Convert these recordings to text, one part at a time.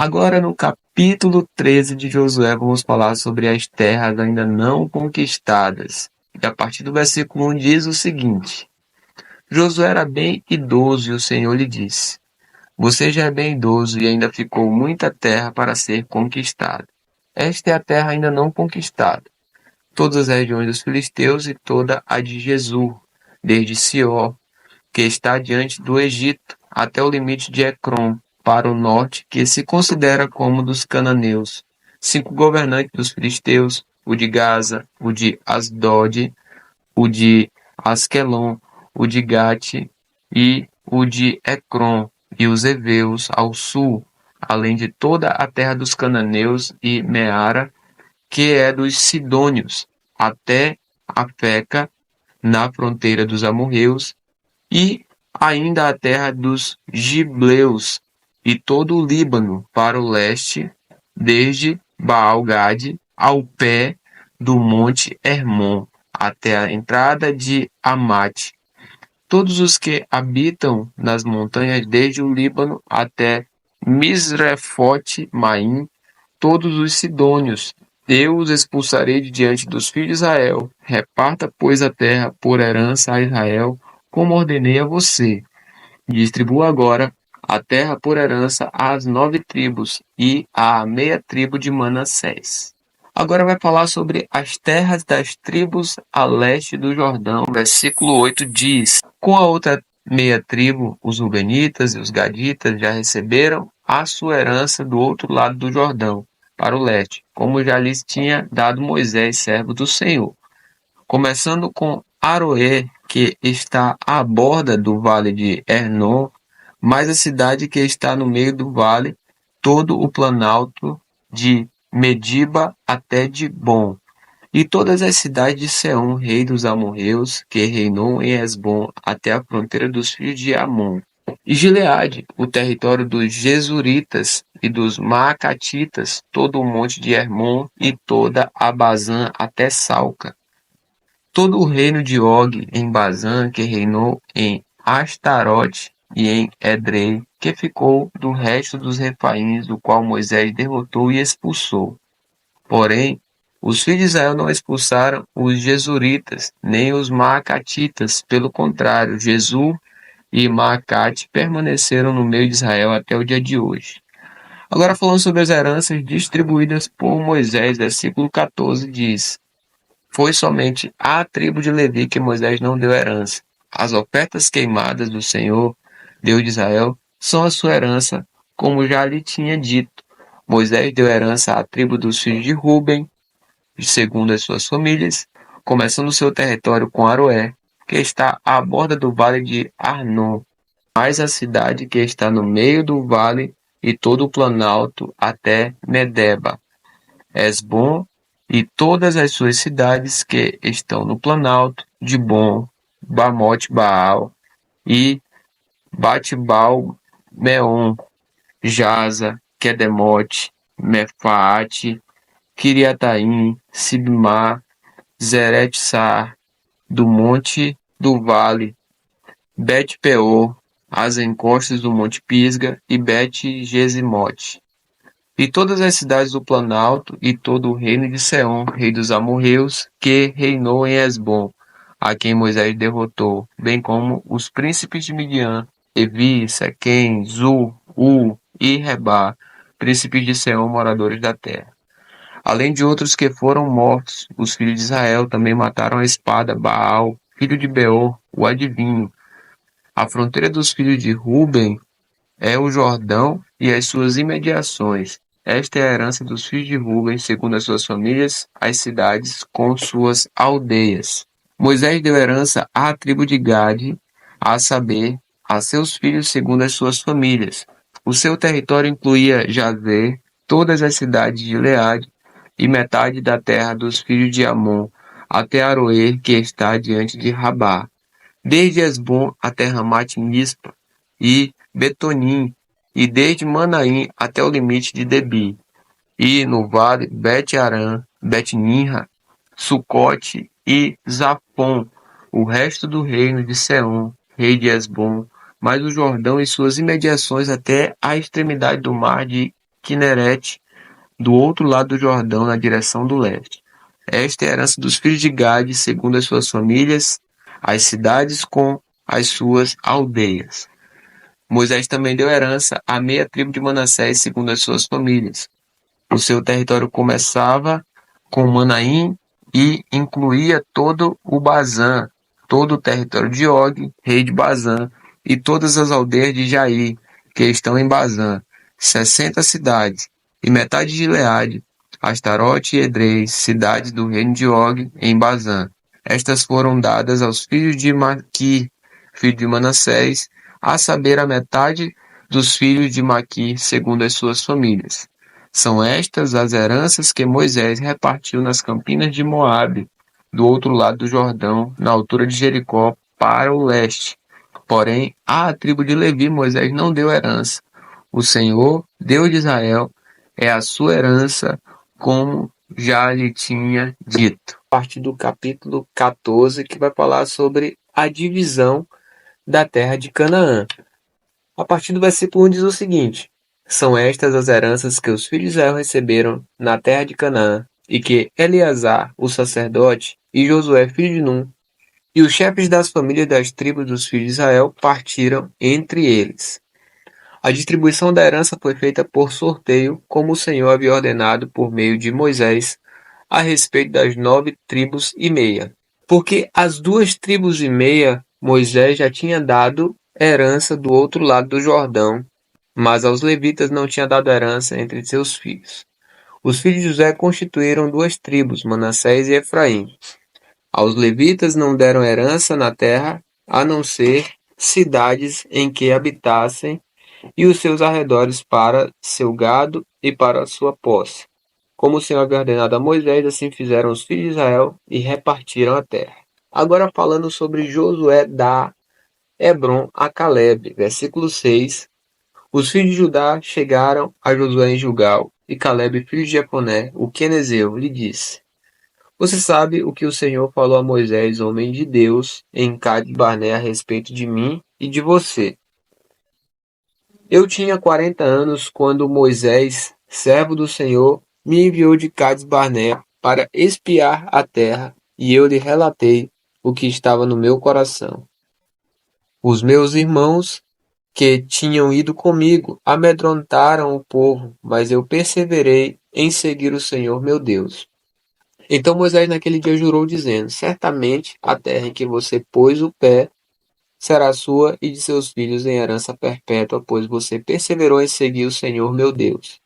Agora, no capítulo 13 de Josué, vamos falar sobre as terras ainda não conquistadas. E a partir do versículo 1 diz o seguinte: Josué era bem idoso e o Senhor lhe disse: Você já é bem idoso e ainda ficou muita terra para ser conquistada. Esta é a terra ainda não conquistada, todas as regiões dos filisteus e toda a de Jesur, desde Sior, que está diante do Egito, até o limite de Ecrom, para o norte, que se considera como dos cananeus. 5 governantes dos filisteus, o de Gaza, o de Asdod, o de Asquelon, o de Gate e o de Ecrom, e os heveus ao sul, além de toda a terra dos cananeus e Meara, que é dos sidônios, até a Feca, na fronteira dos amorreus, e ainda a terra dos gibleus, e todo o Líbano para o leste, desde Baal-Gade ao pé do monte Hermon, até a entrada de Amate. Todos os que habitam nas montanhas, desde o Líbano até Misrefote-Maim, todos os sidônios, eu os expulsarei de diante dos filhos de Israel. Reparta, pois, a terra por herança a Israel, como ordenei a você. Distribua agora a terra por herança às 9 tribos e à meia tribo de Manassés. Agora vai falar sobre as terras das tribos a leste do Jordão. Versículo 8 diz: Com a outra meia tribo, os Rubenitas e os Gaditas já receberam a sua herança do outro lado do Jordão, para o leste, como já lhes tinha dado Moisés, servo do Senhor. Começando com Aroê, que está à borda do vale de Hernon, mais a cidade que está no meio do vale, todo o planalto de Mediba até Dibon, e todas as cidades de Seom, rei dos amorreus, que reinou em Esbom até a fronteira dos filhos de Amon. E Gileade, o território dos Jesuritas e dos Maacatitas, todo o monte de Hermon e toda a Bazã até Salca. Todo o reino de Og em Bazã, que reinou em Astarote e em Edrei, que ficou do resto dos refaíns, do qual Moisés derrotou e expulsou. Porém, os filhos de Israel não expulsaram os Jesuritas, nem os Maacatitas. Pelo contrário, Jesur e Maacate permaneceram no meio de Israel até o dia de hoje. Agora falando sobre as heranças distribuídas por Moisés, versículo 14 diz: Foi somente à tribo de Levi que Moisés não deu herança. As ofertas queimadas do Senhor, Deus de Israel, são a sua herança, como já lhe tinha dito. Moisés deu herança à tribo dos filhos de Ruben, segundo as suas famílias, começando seu território com Aroé, que está à borda do vale de Arnon, mais a cidade que está no meio do vale e todo o planalto até Medeba, Esbom e todas as suas cidades que estão no planalto, Dibon, Bamote Baal e Batbal Meon, Jaza, Quedemote, Mefaate, Kiriataim, Sibmar, Zeretsar, do monte do vale, Bet-peor, as encostas do monte Pisga e Bet-gesimote, e todas as cidades do planalto e todo o reino de Seom, rei dos amorreus, que reinou em Esbom, a quem Moisés derrotou, bem como os príncipes de Midian, Evi, Sequém, Zu, U e Rebá, príncipes de Seom, moradores da terra. Além de outros que foram mortos, os filhos de Israel também mataram a espada Baal, filho de Beor, o adivinho. A fronteira dos filhos de Ruben é o Jordão e as suas imediações. Esta é a herança dos filhos de Ruben, segundo as suas famílias, as cidades com suas aldeias. Moisés deu herança à tribo de Gade, a saber, a seus filhos segundo as suas famílias. O seu território incluía Jazer, todas as cidades de Gileade, e metade da terra dos filhos de Amon, até Aroer, que está diante de Rabá, desde Esbom até Ramat-Mispa, e Betonim, e desde Manaim até o limite de Debi, e no vale Bet-Aram, Bet-Ninra, Sucote e Zafon, o resto do reino de Seom, rei de Esbom, mais o Jordão e suas imediações até a extremidade do mar de Quinerete, do outro lado do Jordão, na direção do leste. Esta é a herança dos filhos de Gade, segundo as suas famílias, as cidades com as suas aldeias. Moisés também deu herança à meia tribo de Manassés, segundo as suas famílias. O seu território começava com Manaim e incluía todo o Bazã, todo o território de Og, rei de Bazã, e todas as aldeias de Jair, que estão em Bazã, 60 cidades, e metade de Gileade, Astarote e Edrei, cidades do reino de Og, em Bazã. Estas foram dadas aos filhos de Maqui, filho de Manassés, a saber, a metade dos filhos de Maqui, segundo as suas famílias. São estas as heranças que Moisés repartiu nas campinas de Moabe, do outro lado do Jordão, na altura de Jericó, para o leste. Porém, à tribo de Levi Moisés não deu herança. O Senhor, Deus de Israel, é a sua herança, como já lhe tinha dito. A partir do capítulo 14, que vai falar sobre a divisão da terra de Canaã. A partir do versículo 1 diz o seguinte: São estas as heranças que os filhos de Israel receberam na terra de Canaã, e que Eleazar, o sacerdote, e Josué, filho de Num, e os chefes das famílias das tribos dos filhos de Israel partiram entre eles. A distribuição da herança foi feita por sorteio, como o Senhor havia ordenado por meio de Moisés, a respeito das 9 tribos e meia. Porque as 2 tribos e meia Moisés já tinha dado herança do outro lado do Jordão, mas aos levitas não tinha dado herança entre seus filhos. Os filhos de José constituíram 2 tribos, Manassés e Efraim. Aos levitas não deram herança na terra, a não ser cidades em que habitassem e os seus arredores para seu gado e para sua posse. Como o Senhor havia ordenado a Moisés, assim fizeram os filhos de Israel e repartiram a terra. Agora falando sobre Josué dá Hebron a Caleb, versículo 6. Os filhos de Judá chegaram a Josué em Gilgal, e Caleb, filho de Jefoné, o quenezeu, lhe disse: Você sabe o que o Senhor falou a Moisés, homem de Deus, em Cades Barnea a respeito de mim e de você. Eu tinha 40 anos quando Moisés, servo do Senhor, me enviou de Cades Barnea para espiar a terra, e eu lhe relatei o que estava no meu coração. Os meus irmãos que tinham ido comigo amedrontaram o povo, mas eu perseverei em seguir o Senhor meu Deus. Então Moisés naquele dia jurou, dizendo: Certamente a terra em que você pôs o pé será sua e de seus filhos em herança perpétua, pois você perseverou em seguir o Senhor meu Deus.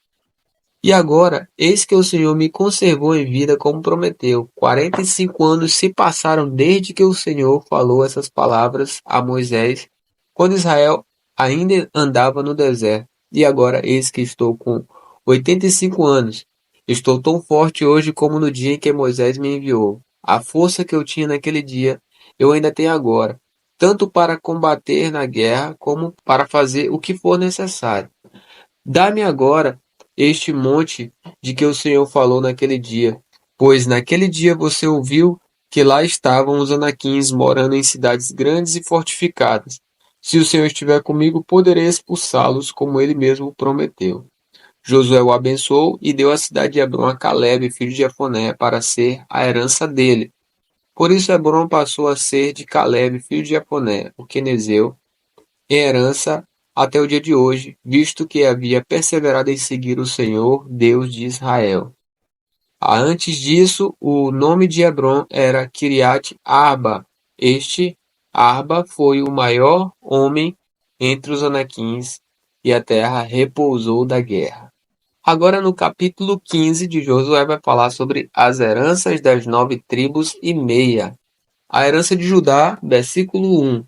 E agora, eis que o Senhor me conservou em vida como prometeu. 45 anos se passaram desde que o Senhor falou essas palavras a Moisés, quando Israel ainda andava no deserto. E agora, eis que estou com 85 anos. Estou tão forte hoje como no dia em que Moisés me enviou. A força que eu tinha naquele dia, eu ainda tenho agora, tanto para combater na guerra como para fazer o que for necessário. Dá-me agora este monte de que o Senhor falou naquele dia, pois naquele dia você ouviu que lá estavam os anaquins morando em cidades grandes e fortificadas. Se o Senhor estiver comigo, poderei expulsá-los, como ele mesmo prometeu. Josué o abençoou e deu a cidade de Hebron a Caleb, filho de Jefoné, para ser a herança dele. Por isso Hebron passou a ser de Caleb, filho de Jefoné, o quenezeu, em herança até o dia de hoje, visto que havia perseverado em seguir o Senhor, Deus de Israel. Antes disso, o nome de Hebron era Kiriat Arba. Este Arba foi o maior homem entre os anaquins, e a terra repousou da guerra. Agora no capítulo 15 de Josué vai falar sobre as heranças das 9 tribos e meia. A herança de Judá, versículo 1.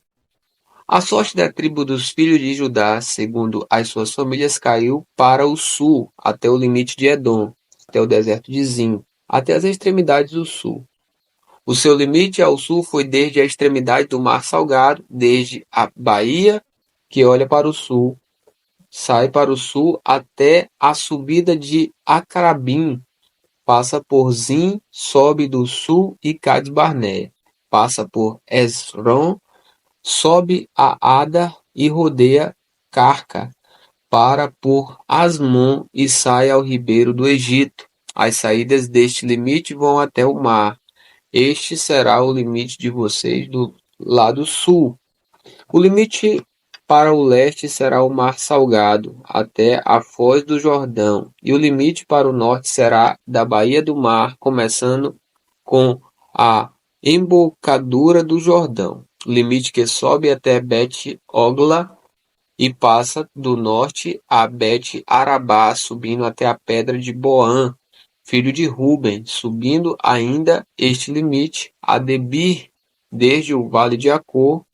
A sorte da tribo dos filhos de Judá, segundo as suas famílias, caiu para o sul, até o limite de Edom, até o deserto de Zim, até as extremidades do sul. O seu limite ao sul foi desde a extremidade do Mar Salgado, desde a Baía, que olha para o sul, sai para o sul até a subida de Acrabim, passa por Zim, sobe do sul e Cades Barnea, passa por Esron, sobe a Ada e rodeia Carca, para por Asmon e sai ao ribeiro do Egito. As saídas deste limite vão até o mar. Este será o limite de vocês do lado sul. O limite para o leste será o Mar Salgado, até a foz do Jordão, e o limite para o norte será da Baía do Mar, começando com a embocadura do Jordão, o limite que sobe até Bet-Ogla e passa do norte a Bet-Arabá, subindo até a pedra de Boã, filho de Ruben, subindo ainda este limite a Debir, desde o vale de Acor,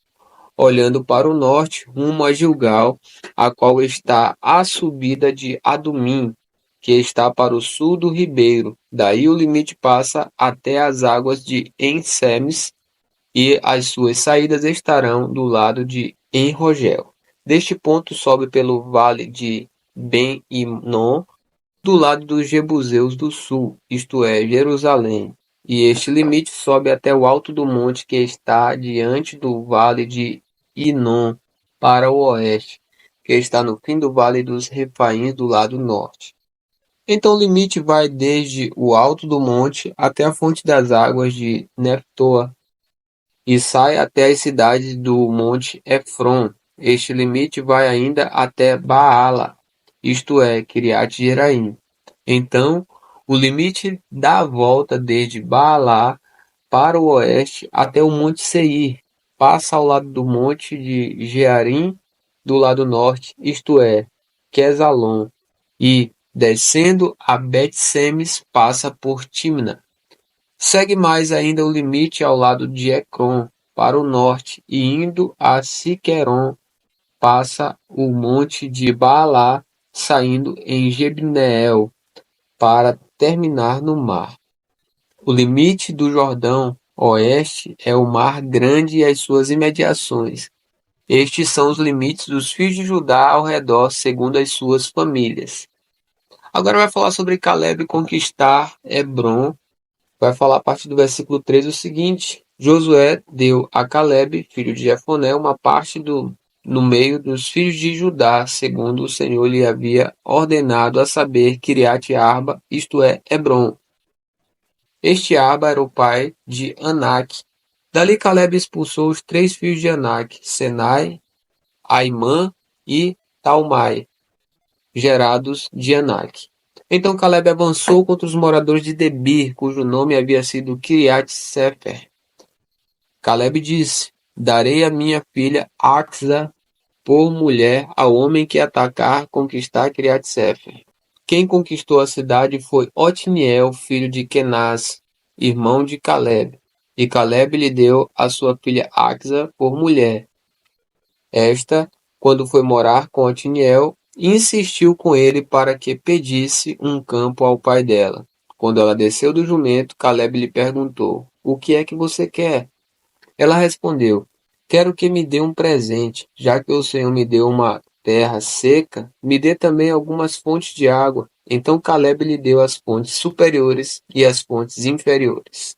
olhando para o norte, rumo a Gilgal, a qual está a subida de Adumim, que está para o sul do ribeiro. Daí o limite passa até as águas de En-Semes, e as suas saídas estarão do lado de En-Rogel. Deste ponto sobe pelo vale de Ben-Hinom, do lado dos Jebuseus do sul, isto é, Jerusalém. E este limite sobe até o alto do monte que está diante do vale de Inom, para o oeste, que está no fim do vale dos Refaíns do lado norte. Então o limite vai desde o alto do monte até a fonte das águas de Neftoa, e sai até as cidades do monte Efron. Este limite vai ainda até Baala, isto é, Kiriat Jearim. Então, o limite dá a volta desde Baalá para o oeste até o monte Seir, passa ao lado do monte de Jearim do lado norte, isto é, Quesalon, e, descendo a Bet-Semes, passa por Timna. Segue mais ainda o limite ao lado de Ecrom, para o norte, e indo a Siqueron, passa o monte de Baalá, saindo em Jebneel, para terminar no mar. O limite do Jordão oeste é o Mar Grande e as suas imediações. Estes são os limites dos filhos de Judá ao redor, segundo as suas famílias. Agora vai falar sobre Caleb conquistar Hebron. Vai falar a partir do versículo 13 o seguinte: Josué deu a Caleb, filho de Jefoné, uma parte no meio dos filhos de Judá, segundo o Senhor lhe havia ordenado, a saber, Kiriat Arba, isto é, Hebron. Este Arba era o pai de Anak. Dali Caleb expulsou os 3 filhos de Anak, Senai, Aimã e Talmai, gerados de Anak. Então Caleb avançou contra os moradores de Debir, cujo nome havia sido Kiriat Sefer. Caleb disse: Darei a minha filha Axa por mulher ao homem que atacar conquistar Kiriat Sefer. Quem conquistou a cidade foi Otniel, filho de Kenaz, irmão de Caleb. E Caleb lhe deu a sua filha Axa por mulher. Esta, quando foi morar com Otniel, insistiu com ele para que pedisse um campo ao pai dela. Quando ela desceu do jumento, Caleb lhe perguntou: O que é que você quer? Ela respondeu: Quero que me dê um presente, já que o Senhor me deu uma terra seca, me dê também algumas fontes de água. Então Caleb lhe deu as fontes superiores e as fontes inferiores.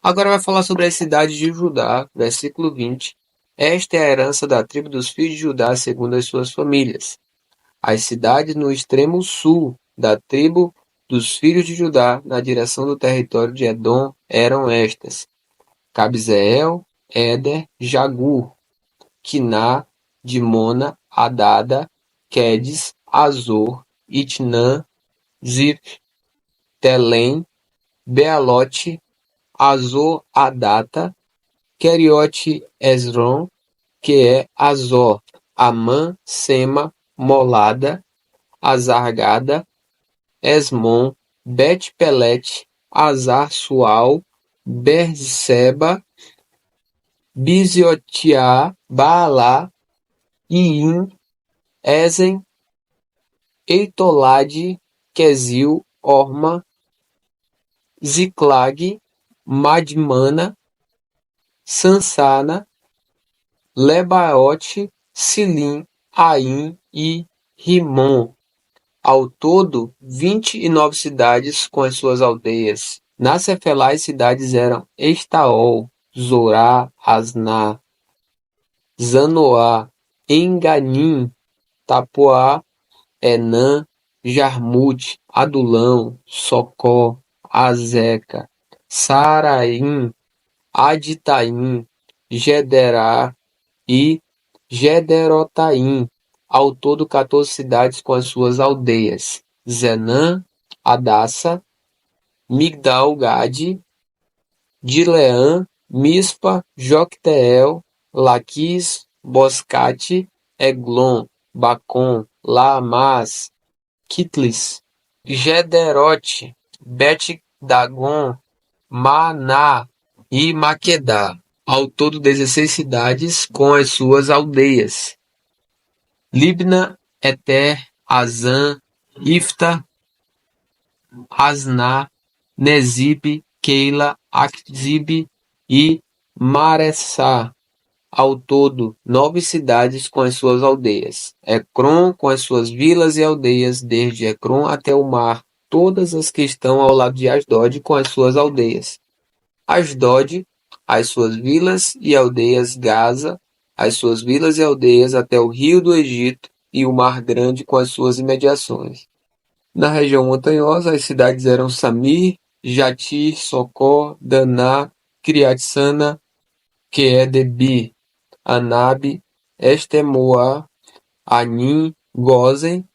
Agora vai falar sobre as cidades de Judá, versículo 20. Esta é a herança da tribo dos filhos de Judá segundo as suas famílias. As cidades no extremo sul da tribo dos filhos de Judá, na direção do território de Edom, eram estas: Cabzeel, Éder, Jagur, Quiná, Dimona, Adada, Quedes, Azor, Itnã, Zif, Telém, Bealote, Azor Adata, Keriote Esron, que é Azor, Amã, Sema, Molada, Azargada, Esmon, Bet-Pelete, Azar-Sual, Berseba, Biziotiá, Baalá, Iim, Ezen, Eitolade, Quesil, Orma, Ziclag, Madmana, Sansana, Lebaote, Silim, Aim e Rimon. Ao todo, 29 cidades com as suas aldeias. Na Cefelá, as cidades eram Estaol, Zorá, Asná, Zanoá, Enganim, Tapuá, Enã, Jarmute, Adulão, Socó, Azeca, Saaraim, Aditaim, Gederá e Gederotaim, ao todo 14 cidades com as suas aldeias: Zenã, Adassa, Migdal-Gade, Dileã, Mispa, Jocteel, Laquis, Boscate, Eglon, Bacon, Laamás, Quitlis, Gederote, Bet-Dagon, Maná e Maquedá, ao todo 16 cidades com as suas aldeias: Libna, Eter, Azã, Ifta, Asná, Nezib, Keila, Akzib e Maressá, ao todo 9 cidades com as suas aldeias: Ecrom com as suas vilas e aldeias, desde Ecrom até o mar, todas as que estão ao lado de Asdod com as suas aldeias: Asdod, as suas vilas e aldeias, Gaza, as suas vilas e aldeias até o rio do Egito e o mar grande com as suas imediações. Na região montanhosa, as cidades eram Samir, Jatir, Socó, Daná, Criat-Sana, Quedebi, Anabe, Estemoa, Anim, Gozen,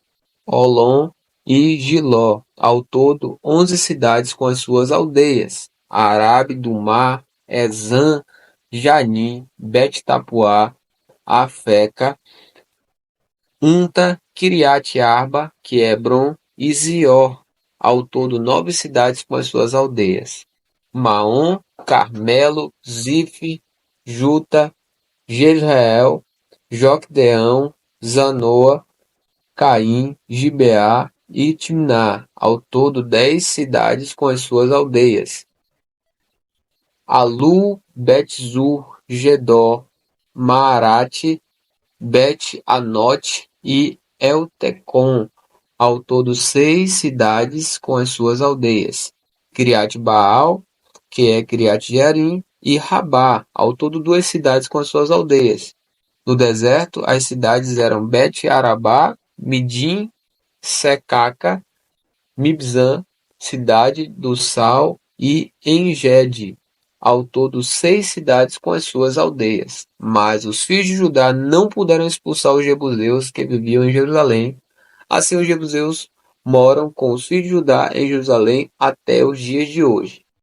Olom e Giló, ao todo 11 cidades com as suas aldeias: Arabe do Mar, Ezã, Janim, Bet-Tapuá, Afeca, Unta, Quiriat-Arba, Quebron e Zior, ao todo 9 cidades com as suas aldeias: Maom, Carmelo, Zif, Juta, Jezreel, Jocdeão, Zanoa, Caim, Gibeá e Timná, ao todo 10 cidades com as suas aldeias: Alu, Bet-Zur, Gedó, Maarate, Bet-Anote e Eltecom, ao todo 6 cidades com as suas aldeias: Criat-Baal, que é Criat-Jearim, e Rabá, ao todo 2 cidades com as suas aldeias. No deserto, as cidades eram Bet-Arabá, Midim, Secaca, Mibzã, cidade do Sal, e Engede, ao todo 6 cidades com as suas aldeias. Mas os filhos de Judá não puderam expulsar os jebuseus que viviam em Jerusalém. Assim os jebuseus moram com os filhos de Judá em Jerusalém até os dias de hoje.